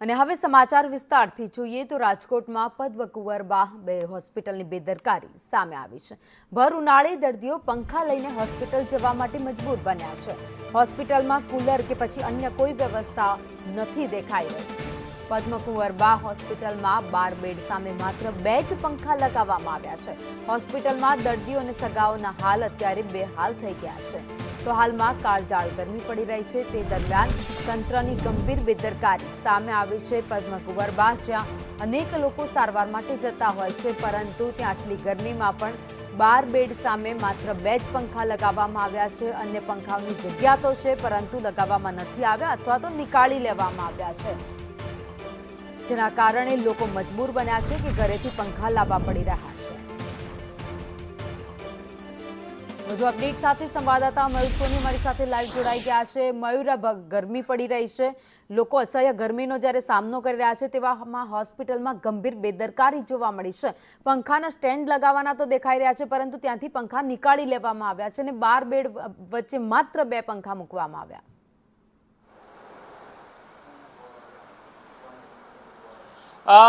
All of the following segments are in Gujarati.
અને હવે સમાચાર વિસ્તારથી જોઈએ તો રાજકોટમાં પદ્મકુંવરબા હોસ્પિટલની બેદરકારી સામે આવી છે। ભર ઉનાળે દર્દીઓ પંખા લઈને હોસ્પિટલ જવા માટે મજબૂર બન્યા છે। હોસ્પિટલમાં કુલર કે પછી અન્ય કોઈ વ્યવસ્થા નથી દેખાઈ રહી। પદ્મકુંવરબા હોસ્પિટલમાં 12 બેડ સામે માત્ર 2 જ પંખા લગાવવામાં આવ્યા છે। હોસ્પિટલમાં દર્દીઓ અને સગાઓના હાલ અત્યારે બેહાલ થઈ ગયા છે। તો હાલમાં કાળઝાળ ગરમી પડી રહી છે, તે દરમિયાન તંત્રની ગંભીર બેદરકારી સામે આવી છે। પદ્મકુંવરબા જ્યાં અનેક લોકો સારવાર માટે જતા હોય છે, પરંતુ ત્યાં આટલી ગરમીમાં પણ 12 બેડ સામે માત્ર 2 જ પંખા લગાવવામાં આવ્યા છે। અન્ય પંખાઓની જગ્યા તો છે, પરંતુ લગાવવામાં નથી આવ્યા અથવા તો નીકાળી લેવામાં આવ્યા છે, જેના કારણે લોકો મજબૂર બન્યા છે કે ઘરેથી પંખા લાવવા પડી રહ્યા છે। વધુ અપડેટ સાથે સંવાદદાતા મયુર સોની અમારી સાથે લાઈવ જોડાઈ ગયા છે। મયુર, ગરમી પડી રહી છે, લોકો અસહ્ય ગરમીનો જ્યારે સામનો કરી રહ્યા છે, તેવામાં હોસ્પિટલમાં ગંભીર બેદરકારી જોવા મળી છે। પંખાના સ્ટેન્ડ લગાવવાના તો દેખાઈ રહ્યા છે, પરંતુ ત્યાંથી પંખા નીકાળી લેવામાં આવ્યા છે અને 12 બેડ વચ્ચે માત્ર 2 પંખા મૂકવામાં આવ્યા।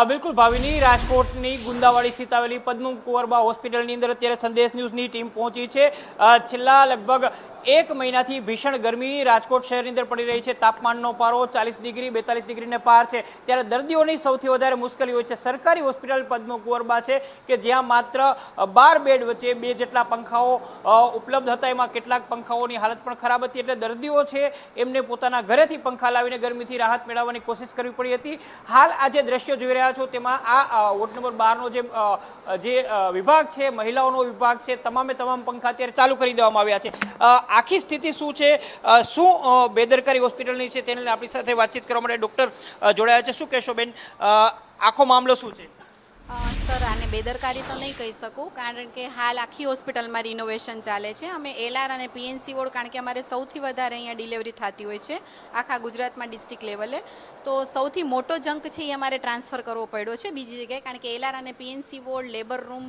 બિલકુલ ભાવિની, રાજકોટની ગુંદાવાડી સ્થિત આવેલી પદ્મકુંવરબા હોસ્પિટલની અંદર અત્યારે સંદેશ ન્યૂઝની ટીમ પહોંચી છે। છેલ્લા લગભગ 1 મહિનાથી ભીષણ ગરમી રાજકોટ શહેરની અંદર પડી રહી છે। તાપમાનનો પારો 40 ડિગ્રી 42 ડિગ્રીને પાર છે, ત્યારે દર્દીઓની સૌથી વધારે મુશ્કેલી હોય છે સરકારી હોસ્પિટલ પદ્મકુંવરબા છે કે જ્યાં માત્ર 12 બેડ વચ્ચે 2 જેટલા પંખાઓ ઉપલબ્ધ હતા। એમાં કેટલાક પંખાઓની હાલત પણ ખરાબ હતી, એટલે દર્દીઓ છે એમને પોતાના ઘરેથી પંખા લાવીને ગરમીથી રાહત મેળવવાની કોશિશ કરવી પડી હતી। હાલ આ જે દ્રશ્યો જોઈ રહ્યા છો તેમાં આ વોર્ડ નંબર 12 નો જે વિભાગ છે, મહિલાઓનો વિભાગ છે, તમામે તમામ પંખા અત્યારે ચાલુ કરી દેવામાં આવ્યા છે। આખી સ્થિતિ શું છે, શું બેદરકારી હોસ્પિટલની છે, તેને આપણી સાથે વાતચીત કરવા માટે ડોક્ટર જોડાયા છે। શું કહેશો બેન, આખો મામલો શું છે? સર, આને બેદરકારી તો નહીં કહી શકું, કારણ કે હાલ આખી હોસ્પિટલમાં રિનોવેશન ચાલે છે। અમે એલઆર અને પીએનસી વોર્ડ, કારણ કે અમારે સૌથી વધારે અહીંયા ડિલિવરી થતી હોય છે આખા ગુજરાતમાં ડિસ્ટ્રિક્ટ લેવલે, તો સૌથી મોટો જંક છે એ અમારે ટ્રાન્સફર કરવો પડ્યો છે બીજી જગ્યાએ, કારણ કે એલઆર અને PNC ward, labour room,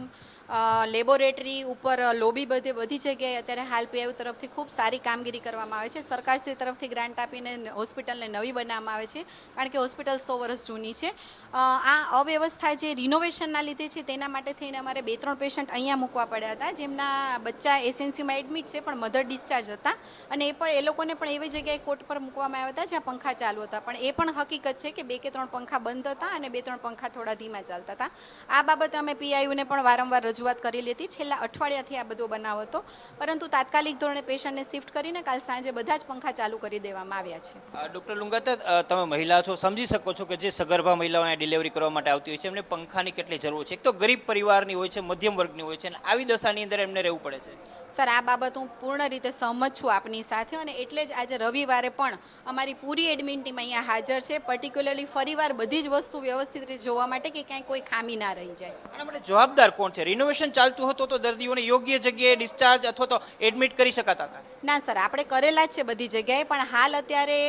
laboratory ઉપર લોબી બધી જગ્યાએ અત્યારે હાલ પીઆઈયુ તરફથી ખૂબ સારી કામગીરી કરવામાં આવે છે। સરકારશ્રી તરફથી ગ્રાન્ટ આપીને હોસ્પિટલને નવી બનાવવામાં આવે છે, કારણ કે હોસ્પિટલ 100 વર્ષ જૂની છે। આ અવ્યવસ્થા જે રિનોવેશનના લીધે છે તેના માટે થઈને અમારે 2-3 પેશન્ટ અહીંયા મૂકવા પડ્યા હતા, જેમના બચ્ચા એસએનસીયુમાં એડમિટ છે પણ મધર ડિસ્ચાર્જ હતા, અને એ લોકોને પણ એવી જગ્યાએ કોર્ટ પર મૂકવામાં આવ્યા હતા જ્યાં પંખા ચાલુ હતા। પણ એ પણ હકીકત છે કે 2 કે 3 પંખા બંધ હતા અને 2-3 પંખા થોડા ધીમા ચાલતા હતા। આ બાબતે અમે પીઆઈયુને પણ વારંવાર રજૂઆત કરેલી હતી। છેલ્લા અઠવાડિયાથી આ બધો બનાવ હતો, પરંતુ તાત્કાલિક ધોરણે પેશન્ટને શિફ્ટ કરીને કાલ સાંજે બધા જ પંખા ચાલુ કરી દેવામાં આવ્યા છે। ડૉક્ટર લુંગાતા, તમે મહિલા છો, સમજી શકો છો કે જે સગર્ભા મહિલાઓ અહીંયા ડિલિવરી કરવા માટે આવતી હોય છે એમને પંખાની કેટલી જરૂર છે। એક તો ગરીબ પરિવારની હોય છે, મધ્યમ વર્ગની હોય છે, અને આવી દશાની અંદર એમને રહેવું પડે છે। સર, આ બાબત હું પૂર્ણ રીતે સહમત છું આપની સાથે, અને એટલે જ આજે રવિવારે પણ અમારી પૂરી એડમિન ટીમ અહીંયા હાજર છે, પર્ટિક્યુલરલી ફરીવાર બધી જ વસ્તુ વ્યવસ્થિત રીતે જોવા માટે કે ક્યાંય કોઈ ખામી ના રહી જાય। આના માટે જવાબદાર કોણ છે? રિનોવેશન ચાલતું હતું તો દર્દીઓને યોગ્ય જગ્યાએ ડિસ્ચાર્જ અથવા તો એડમિટ કરી શકાતા હતા? ના સર, આપણે કરેલા જ છે બધી જગ્યાએ, પણ હાલ અત્યારે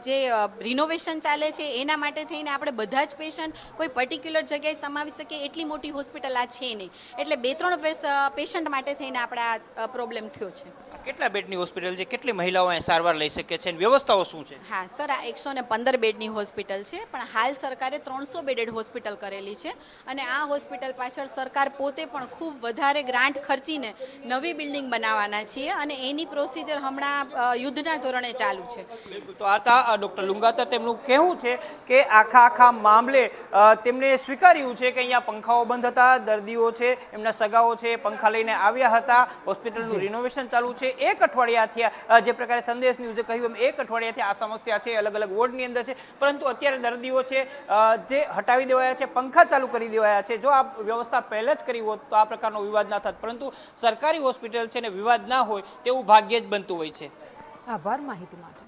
જે રિનોવેશન ચાલે છે એના માટે થઈને આપણે બધા જ પેશન્ટ કોઈ પર્ટિક્યુલર જગ્યાએ સમાવી શકીએ એટલી મોટી હોસ્પિટલ આ છે નહીં, એટલે 2-3 પેશન્ટ માટે થઈને આપણે આ પ્રોબ્લેમ થયો છે। કેટલા બેડની હોસ્પિટલ છે? કેટલી મહિલાઓ અહીં સારવાર લઈ શકે છે અને વ્યવસ્થાઓ શું છે? હા સર, આ 115 બેડની હોસ્પિટલ છે, પણ હાલ સરકારે 300 બેડેડ હોસ્પિટલ કરેલી છે, અને આ હોસ્પિટલ પાછળ સરકાર પોતે પણ ખૂબ વધારે ગ્રાન્ટ ખર્ચીને નવી બિલ્ડિંગ બનાવવાના છીએ, અને એની પ્રોસિજર હમણાં યુદ્ધના ધોરણે ચાલુ છે। બિલકુલ, તો આ ડૉક્ટર લુંગાતા, તેમનું કહેવું છે કે આખા મામલે તેમને સ્વીકાર્યું છે કે અહીંયા પંખાઓ બંધ હતા, દર્દીઓ છે એમના સગાઓ છે પંખા લઈને આવ્યા હતા, હોસ્પિટલનું રિનોવેશન ચાલુ છે। 1 અઠવાડિયાથી જે પ્રકારે સંદેશ ન્યૂઝે કહ્યું એમ 1 અઠવાડિયાથી આ સમસ્યા છે, અલગ અલગ વોર્ડની અંદર છે, પરંતુ અત્યારે દર્દીઓ છે જે હટાવી દેવાયા છે, પંખા ચાલુ કરી દેવાયા છે। જો આ વ્યવસ્થા પહેલે જ કરી હોત તો આ પ્રકારનો વિવાદ ના થાત, પરંતુ સરકારી હોસ્પિટલ છે ને વિવાદ ના હોય તેવું ભાગ્યે જ બનતું હોય છે। આભાર માહિતી માટે।